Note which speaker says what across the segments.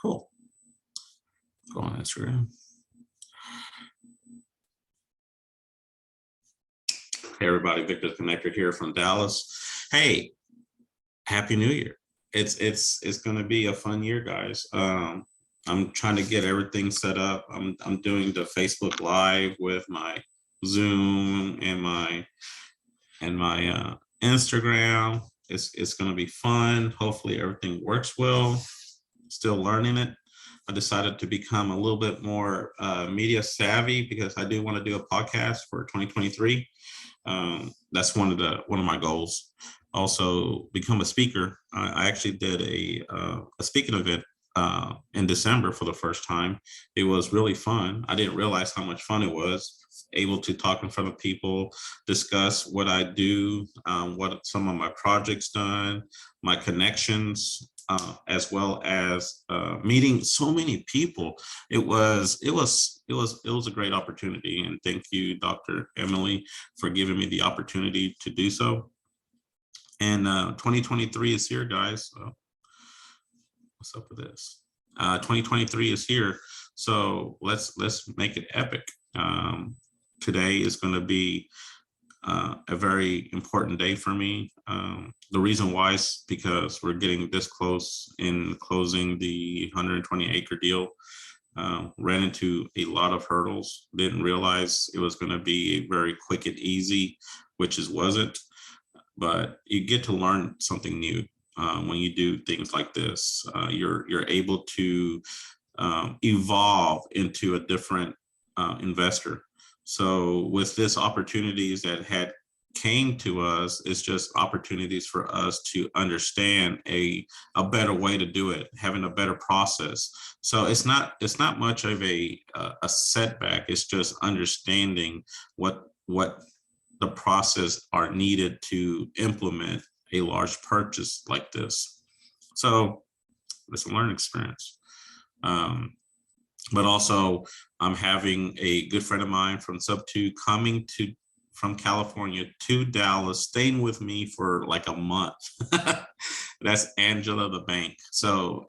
Speaker 1: Cool. Go on Instagram. Hey everybody, Victor Connector here from Dallas. Hey, Happy New Year. It's gonna be a fun year, guys. I'm trying to get everything set up. I'm doing the Facebook Live with my Zoom and my Instagram. It's gonna be fun. Hopefully everything works well. Still learning it. I decided to become a little bit more media savvy because I do want to do a podcast for 2023. That's one of my goals. Also, become a speaker. I actually did a speaking event in December for the first time. It was really fun. I didn't realize how much fun it was. Able to talk in front of people, discuss what I do, what some of my projects done, my connections, as well as meeting so many people. It was a great opportunity, and thank you, Dr. Emily, for giving me the opportunity to do so. And 2023 is here, guys. So what's up with this? 2023 is here, so let's make it epic. Today is going to be a very important day for me. The reason why is because we're getting this close in closing the 120-acre deal. Ran into a lot of hurdles. Didn't realize it was going to be very quick and easy, which is wasn't. But you get to learn something new when you do things like this. You're able to evolve into a different investor. So with this opportunities that had came to us, it's just opportunities for us to understand a better way to do it, having a better process. So it's not much of a setback. It's just understanding what the process are needed to implement a large purchase like this. So it's a learning experience. But also I'm having a good friend of mine from Sub2 coming from California to Dallas, staying with me for like a month. That's Angela the Bank. So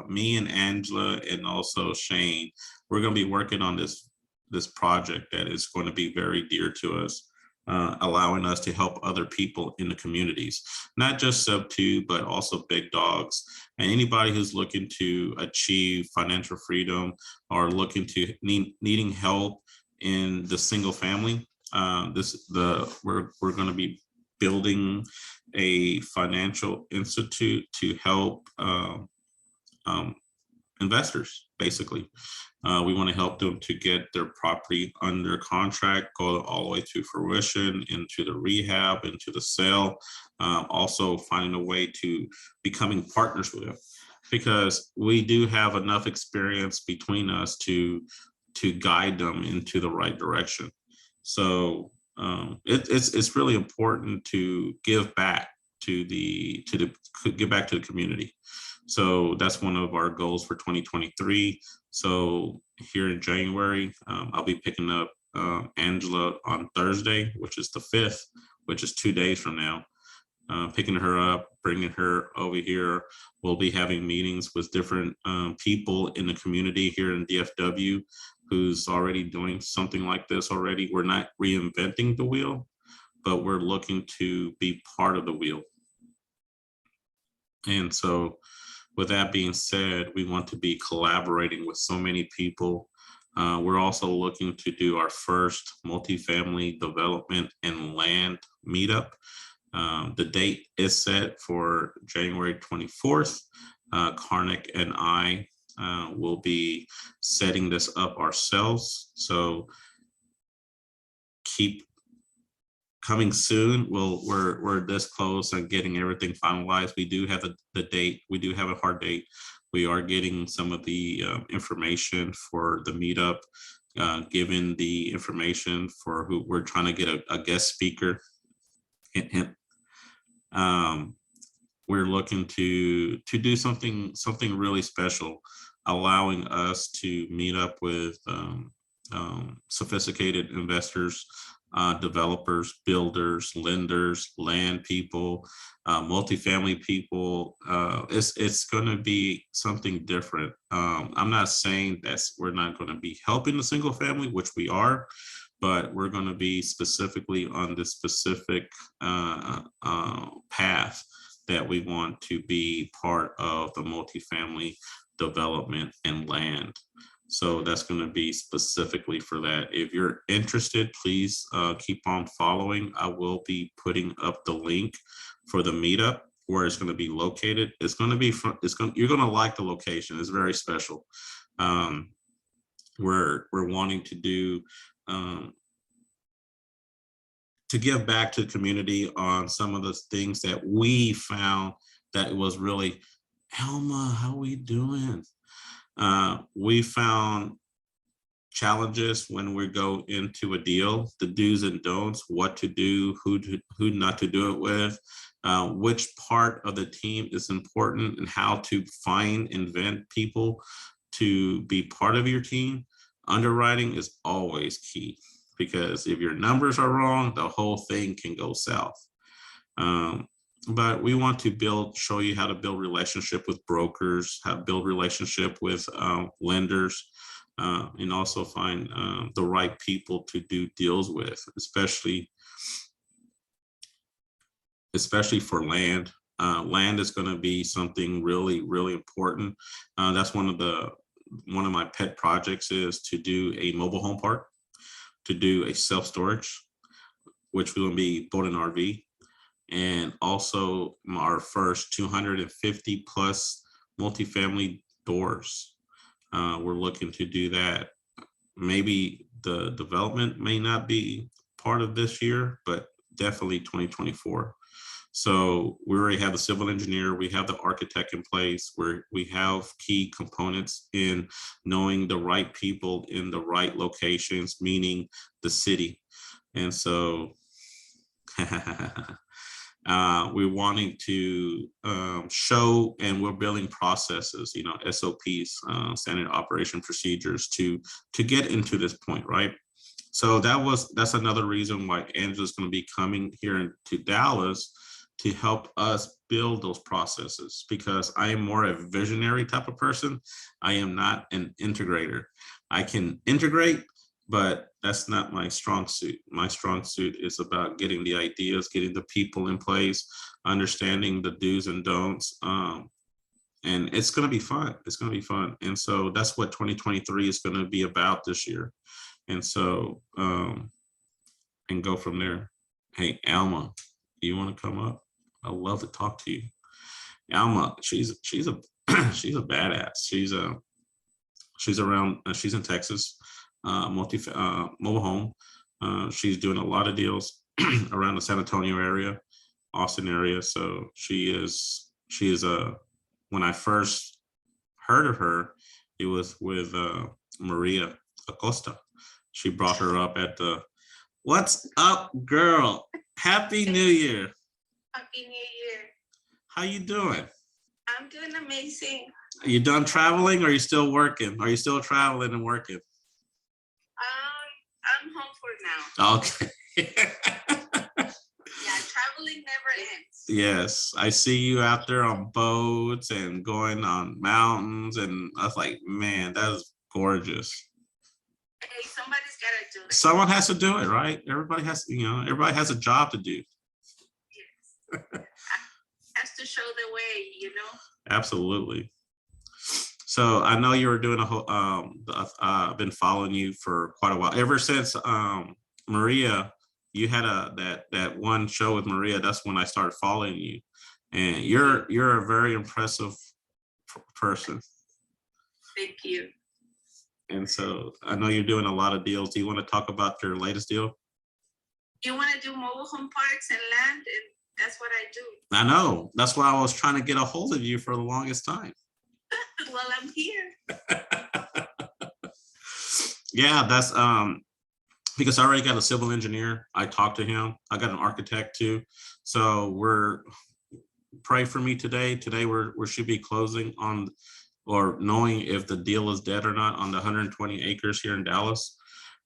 Speaker 1: me and Angela and also Shane, we're going to be working on this project that is going to be very dear to us. Allowing us to help other people in the communities, not just Sub2, but also big dogs and anybody who's looking to achieve financial freedom or looking to needing help in the single family. We're going to be building a financial institute to help investors, basically. We want to help them to get their property under contract, go all the way to fruition, into the rehab, into the sale. Also finding a way to becoming partners with them, because we do have enough experience between us to guide them into the right direction. So it's really important to give back to the community. So that's one of our goals for 2023. So here in January, I'll be picking up Angela on Thursday, which is the 5th, which is 2 days from now. Picking her up, bringing her over here. We'll be having meetings with different people in the community here in DFW who's already doing something like this already. We're not reinventing the wheel, but we're looking to be part of the wheel. And so with that being said, we want to be collaborating with so many people. We're also looking to do our first multifamily development and land meetup. The date is set for January 24th. Karnik and I will be setting this up ourselves. So keep coming soon. We're this close on getting everything finalized. We do have the date. We do have a hard date. We are getting some of the information for the meetup, given the information for who we're trying to get a guest speaker. Hint, hint. We're looking to do something really special, allowing us to meet up with sophisticated investors developers, builders, lenders, land people, multifamily people. It's going to be something different. I'm not saying that we're not going to be helping the single family, which we are, but we're going to be specifically on this specific path that we want to be part of the multifamily development and land. So that's going to be specifically for that. If you're interested, please keep on following. I will be putting up the link for the meetup where it's going to be located. It's going to be you're going to like the location. It's very special. We're wanting to do to give back to the community on some of the things that we found that it was really, Alma, how we doing? We found challenges when we go into a deal, the do's and don'ts, what to do, who not to do it with, which part of the team is important, and how to find and vet people to be part of your team. Underwriting is always key, because if your numbers are wrong, the whole thing can go south. But we want to show you how to build relationship with brokers, how to build relationship with lenders, and also find the right people to do deals with, especially for land. Land is going to be something really, really important. That's one of my pet projects, is to do a mobile home park, to do a self-storage, which will be boat and RV, and also our first 250 plus multifamily doors. We're looking to do that. Maybe the development may not be part of this year, but definitely 2024. So we already have the civil engineer, we have the architect in place, where we have key components in knowing the right people in the right locations, meaning the city. And so we're wanting to show, and we're building processes, SOPs, standard operation procedures to get into this point, right? So that's another reason why Angela's going to be coming here to Dallas to help us build those processes, because I am more a visionary type of person. I am not an integrator. I can integrate, but that's not my strong suit. My strong suit is about getting the ideas, getting the people in place, understanding the do's and don'ts. And it's going to be fun. It's going to be fun. And so that's what 2023 is going to be about this year. And so, and go from there. Hey, Alma, you want to come up? I'd love to talk to you. Alma, she's a she's a badass. She's around. She's in Texas, mobile home. She's doing a lot of deals around the San Antonio area, Austin area. So she is when I first heard of her, it was with Maria Acosta. She brought her up at the What's Up, Girl? Happy New Year.
Speaker 2: Happy New Year.
Speaker 1: How you doing?
Speaker 2: I'm doing amazing.
Speaker 1: Are you done traveling, or are you still working? Are you still traveling and working?
Speaker 2: I'm home for now.
Speaker 1: Okay.
Speaker 2: Yeah, traveling never ends.
Speaker 1: Yes, I see you out there on boats and going on mountains, and I was like, man, that is gorgeous.
Speaker 2: Hey, somebody's gotta do it.
Speaker 1: Someone has to do it, right? Everybody has a job to do.
Speaker 2: Yes. Has to show the way,
Speaker 1: Absolutely. So I know you were doing a whole, I've been following you for quite a while. Ever since Maria, you had that one show with Maria, that's when I started following you. And you're a very impressive person.
Speaker 2: Thank you.
Speaker 1: And so I know you're doing a lot of deals. Do you want to talk about your latest deal?
Speaker 2: You want to do mobile home parks and land, and that's what I do.
Speaker 1: I know. That's why I was trying to get a hold of you for the longest time.
Speaker 2: Well, I'm here.
Speaker 1: Yeah, that's because I already got a civil engineer. I talked to him. I got an architect too. So pray for me today. Today we should be closing on, or knowing if the deal is dead or not, on the 120 acres here in Dallas.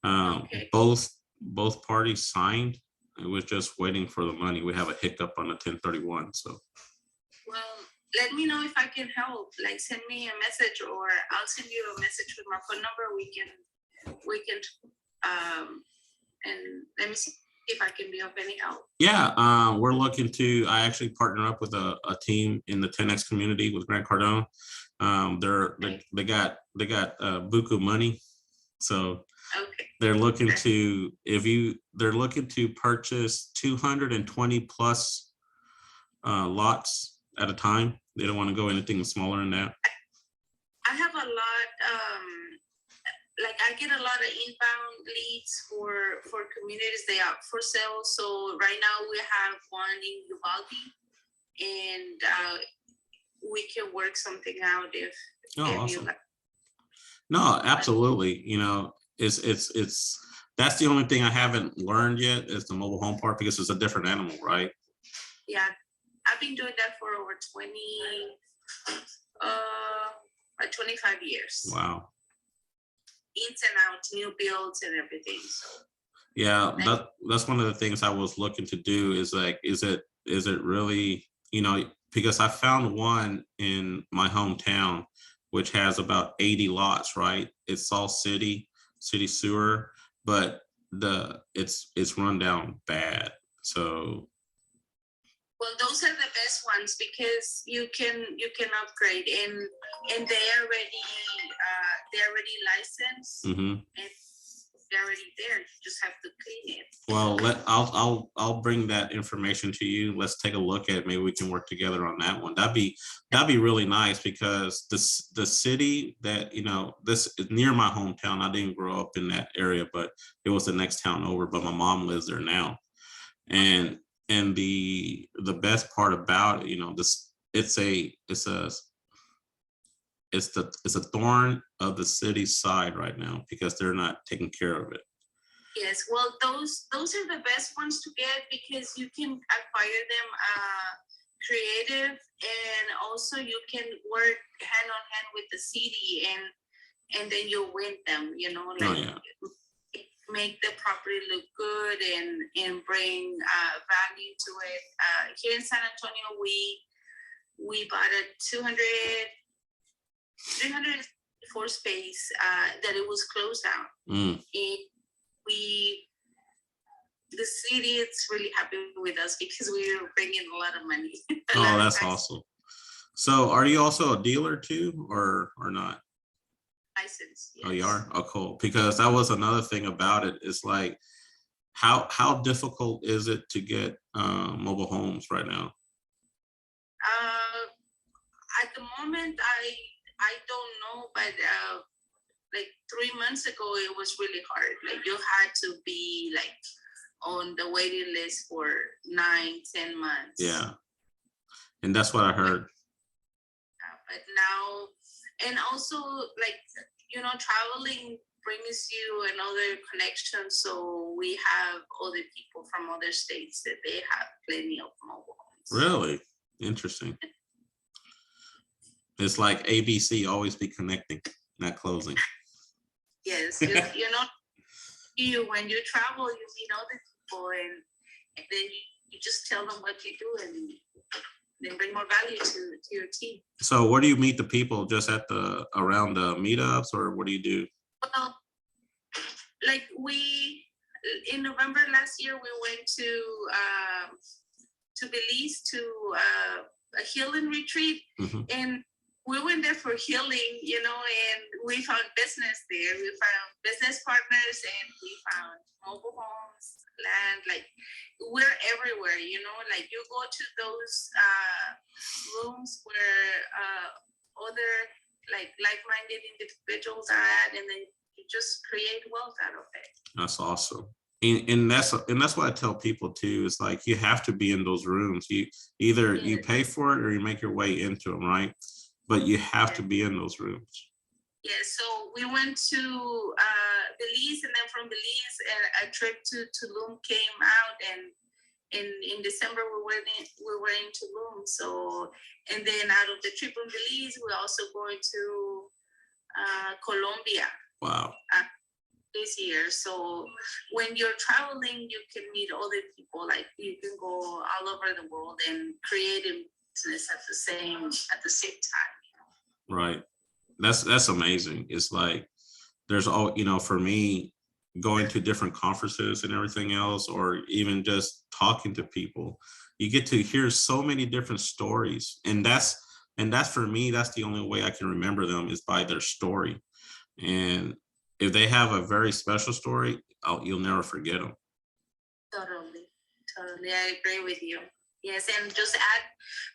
Speaker 2: Okay.
Speaker 1: Both both parties signed. It was just waiting for the money. We have a hiccup on the 1031. So
Speaker 2: Well, let me know if I can help. Like, send me a message, or I'll send you a message with my phone number. And let me see if I can be of any help.
Speaker 1: yeah, we're looking to. I actually partner up with a team in the 10X community with Grant Cardone. They got buku money, so
Speaker 2: Okay.
Speaker 1: they're looking to they're looking to purchase 220 plus lots at a time. They don't want to go anything smaller than that.
Speaker 2: I have a lot, like I get a lot of inbound leads for communities. They are for sale. So right now we have one in Uvalde, and we can work something out if
Speaker 1: Oh,
Speaker 2: you
Speaker 1: awesome.
Speaker 2: like.
Speaker 1: No, absolutely. You know, it's that's the only thing I haven't learned yet is the mobile home park, because it's a different animal, right?
Speaker 2: Yeah, I've been doing that for over 25 years.
Speaker 1: Wow.
Speaker 2: Ins and outs, new builds and everything. So
Speaker 1: Yeah, that's one of the things I was looking to do is like, is it really, you know, because I found one in my hometown, which has about 80 lots, right? It's all city sewer, but it's run down bad. So
Speaker 2: well, those are the best ones because you can upgrade, and they're already licensed,
Speaker 1: mhm.
Speaker 2: and they're already there. You just have to clean it.
Speaker 1: Well, I'll bring that information to you. Let's take a look at it. Maybe we can work together on that one. That'd be really nice, because the city that, you know, this is near my hometown. I didn't grow up in that area, but it was the next town over. But my mom lives there now, and the best part about it, you know, it's a thorn of the city's side right now because they're not taking care of it.
Speaker 2: Yes, well, those are the best ones to get because you can acquire them creative, and also you can work hand on hand with the city, and then you win them. You know, like make the property look good and bring value to it. Here in San Antonio, we bought a 304 space that it was closed down. And the city is really happy with us because we were bringing a lot of money.
Speaker 1: Oh, that's awesome. So are you also a dealer too, or not?
Speaker 2: License. Yes.
Speaker 1: Oh, you are? Oh, cool. Because that was another thing about it. It's like, how difficult is it to get mobile homes right now?
Speaker 2: At the moment, I don't know, but like 3 months ago, it was really hard. Like you had to be like on the waiting list for 9-10 months.
Speaker 1: Yeah, and that's what I heard.
Speaker 2: But now, and also like, you know, traveling brings you another connection. So we have other people from other states that they have plenty of mobile homes.
Speaker 1: Really interesting. It's like ABC, always be connecting, not closing.
Speaker 2: Yes, you know, when you travel, you meet other people, and then you just tell them what you do, and then bring more value to your team.
Speaker 1: So where do you meet the people? Just at around the meetups, or what do you do?
Speaker 2: Well, like in November last year, we went to Belize to a healing retreat, and we went there for healing, you know, and we found business there. We found business partners, and we found mobile homes, land. Like we're everywhere, you know. Like you go to those rooms where other like-minded individuals are at, and then you just create wealth out of it.
Speaker 1: That's awesome. And that's what I tell people too. It's like you have to be in those rooms. You either you pay for it or you make your way into them, right? But you have to be in those rooms.
Speaker 2: Yeah, so we went to Belize, and then from Belize, a trip to Tulum came out, and in December we were in Tulum. So, and then out of the trip in Belize, we're also going to Colombia.
Speaker 1: Wow.
Speaker 2: easier. So when you're traveling, you can meet other people. Like you can go all over the world and create a business at the same time.
Speaker 1: Right. That's amazing. It's like there's all, you know, for me, going to different conferences and everything else, or even just talking to people, you get to hear so many different stories. And that's for me, that's the only way I can remember them is by their story. And if they have a very special story, you'll never forget them.
Speaker 2: Totally, totally. I agree with you. Yes, and just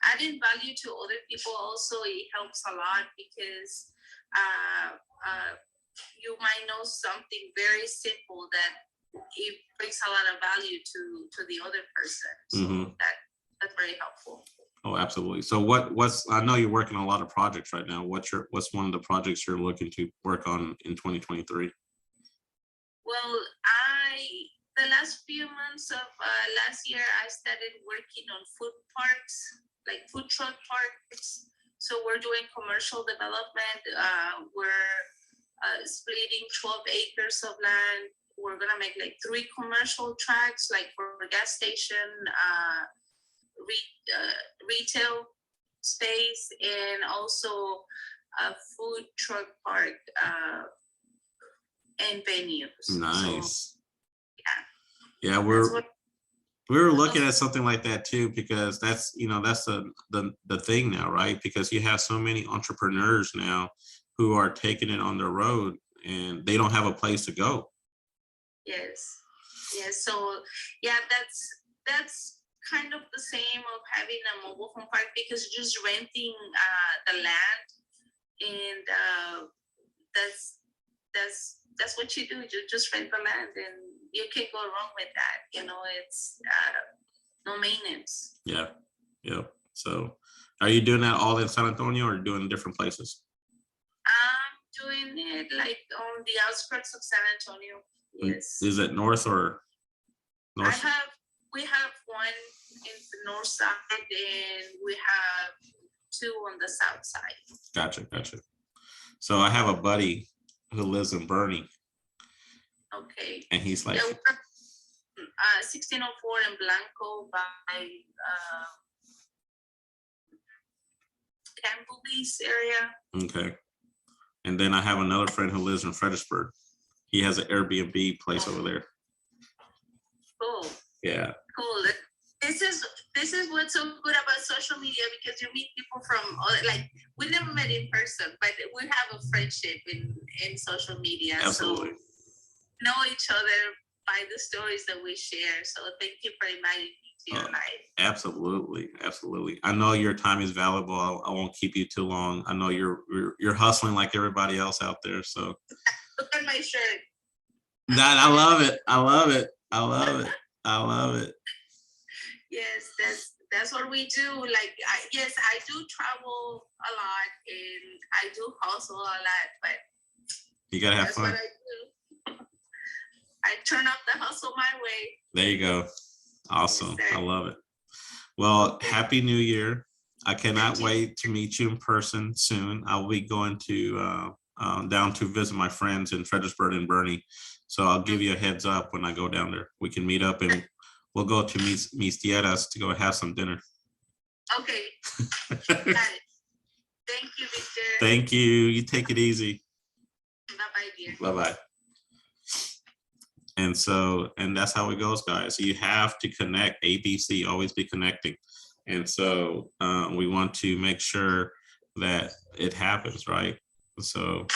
Speaker 2: adding value to other people also, it helps a lot because uh, uh, you might know something very simple that it brings a lot of value to the other person. So that's very helpful.
Speaker 1: Oh, absolutely. So I know you're working on a lot of projects right now. What's one of the projects you're looking to work on in 2023?
Speaker 2: Well, the last few months of last year, I started working on food parks, like food truck parks. So we're doing commercial development. We're splitting 12 acres of land. We're gonna make like 3 commercial tracks, like for gas station, retail space, and also a food truck park and venues.
Speaker 1: Nice.
Speaker 2: So,
Speaker 1: yeah, we were looking at something like that too, because that's, you know, that's the thing now, right? Because you have so many entrepreneurs now who are taking it on the road and they don't have a place to go.
Speaker 2: Yes. So yeah, that's kind of the same of having a mobile home park, because you're just renting the land, and that's what you do. You just rent the land, and you can't go wrong with that. You know, it's no maintenance.
Speaker 1: Yeah. So are you doing that all in San Antonio or doing different places?
Speaker 2: I'm doing it like on the outskirts of San Antonio. Yes.
Speaker 1: Is it north or north?
Speaker 2: We have one in the north side, and we have 2 on the south side.
Speaker 1: Gotcha. So I have a buddy who lives in Bernie.
Speaker 2: Okay.
Speaker 1: And he's like,
Speaker 2: yeah, 1604 in Blanco by Campbell Beach area.
Speaker 1: Okay. And then I have another friend who lives in Fredericksburg. He has an Airbnb place over there.
Speaker 2: Cool.
Speaker 1: Yeah.
Speaker 2: Cool. This is what's so good about social media, because you meet people from like, we never met in person, but we have a friendship in social media.
Speaker 1: Absolutely.
Speaker 2: So know each other by the stories that we share. So thank you for inviting me to your life.
Speaker 1: Absolutely. I know your time is valuable. I won't keep you too long. I know you're hustling like everybody else out there. So
Speaker 2: look at my shirt.
Speaker 1: I love it.
Speaker 2: Yes, that's what we do. Like, I do travel a lot and I do hustle a lot, but
Speaker 1: you gotta have
Speaker 2: that's
Speaker 1: fun.
Speaker 2: what I do. I turn up the hustle my way.
Speaker 1: There you go. Awesome.
Speaker 2: Yes,
Speaker 1: I love it. Well, Happy New Year. I cannot wait to meet you in person soon. I will be going to down to visit my friends in Fredericksburg and Bernie. So I'll give you a heads up when I go down there. We can meet up and we'll go to Mis Tierras to go have some dinner.
Speaker 2: Okay. Got it. Thank you, Victor.
Speaker 1: Thank you. You take it easy.
Speaker 2: Bye-bye, dear.
Speaker 1: Bye-bye. And that's how it goes, guys. You have to connect. ABC, always be connecting. And so we want to make sure that it happens, right? So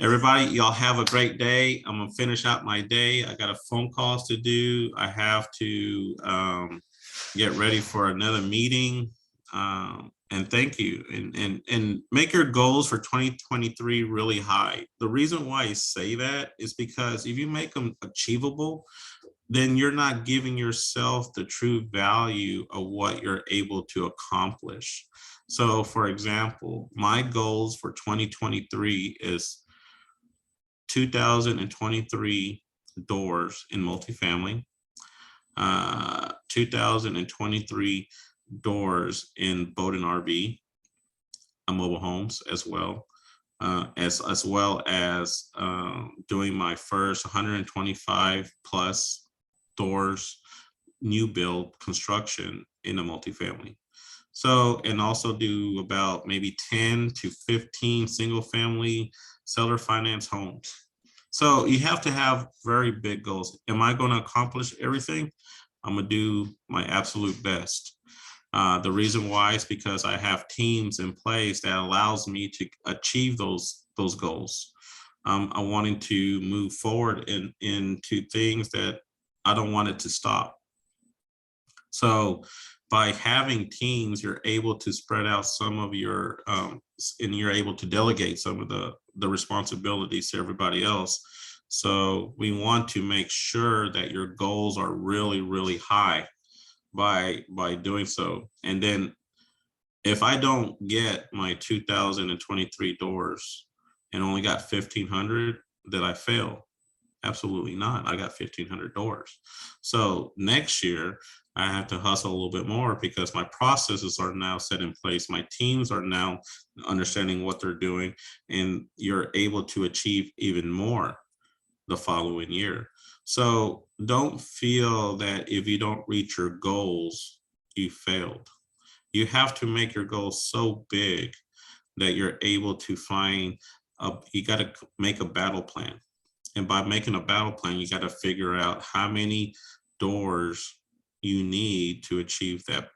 Speaker 1: everybody, y'all have a great day. I'm gonna finish out my day. I got a phone calls to do. I have to get ready for another meeting. And thank you. And make your goals for 2023 really high. The reason why I say that is because if you make them achievable, then you're not giving yourself the true value of what you're able to accomplish. So for example, my goals for 2023 is 2023 doors in multifamily, 2023 doors in boat and RV, mobile homes as well, as well as doing my first 125 plus doors new build construction in a multifamily. So, and also do about maybe 10 to 15 single family seller finance homes. So you have to have very big goals. Am I going to accomplish everything? I'm going to do my absolute best. The reason why is because I have teams in place that allows me to achieve those goals. I'm wanting to move forward into things that I don't want it to stop. So by having teams, you're able to spread out some of your, and you're able to delegate some of the responsibilities to everybody else. So we want to make sure that your goals are really, really high by doing so. And then if I don't get my 2023 doors and only got 1,500, did I fail? Absolutely not. I got 1,500 doors. So next year, I have to hustle a little bit more because my processes are now set in place. My teams are now understanding what they're doing, and you're able to achieve even more the following year. So don't feel that if you don't reach your goals, you failed. You have to make your goals so big that you're able to find you got to make a battle plan. And by making a battle plan, you got to figure out how many doors you need to achieve that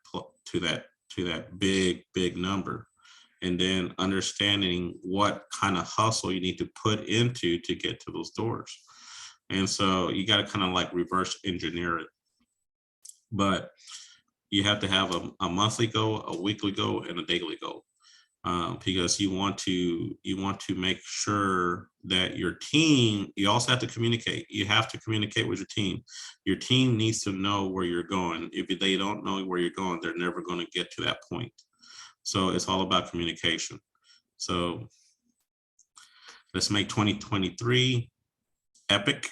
Speaker 1: to that big number. And then understanding what kind of hustle you need to put into to get to those doors. And so you got to kind of like reverse engineer it. But you have to have a monthly goal, a weekly goal, and a daily goal. Because you want to make sure that your team, you also have to communicate. You have to communicate with your team. Your team needs to know where you're going. If they don't know where you're going, they're never going to get to that point. So it's all about communication. So let's make 2023 epic.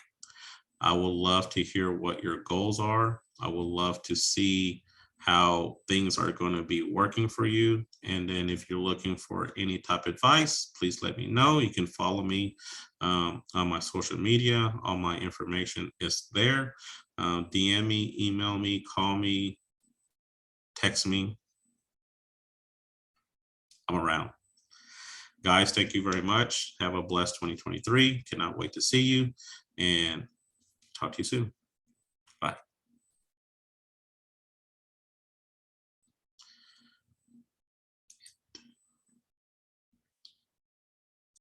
Speaker 1: I would love to hear what your goals are. I would love to see how things are going to be working for you. And then if you're looking for any type of advice, please let me know. You can follow me on my social media. All my information is there. DM me, email me, call me, text me. I'm around. Guys, thank you very much. Have a blessed 2023. Cannot wait to see you and talk to you soon.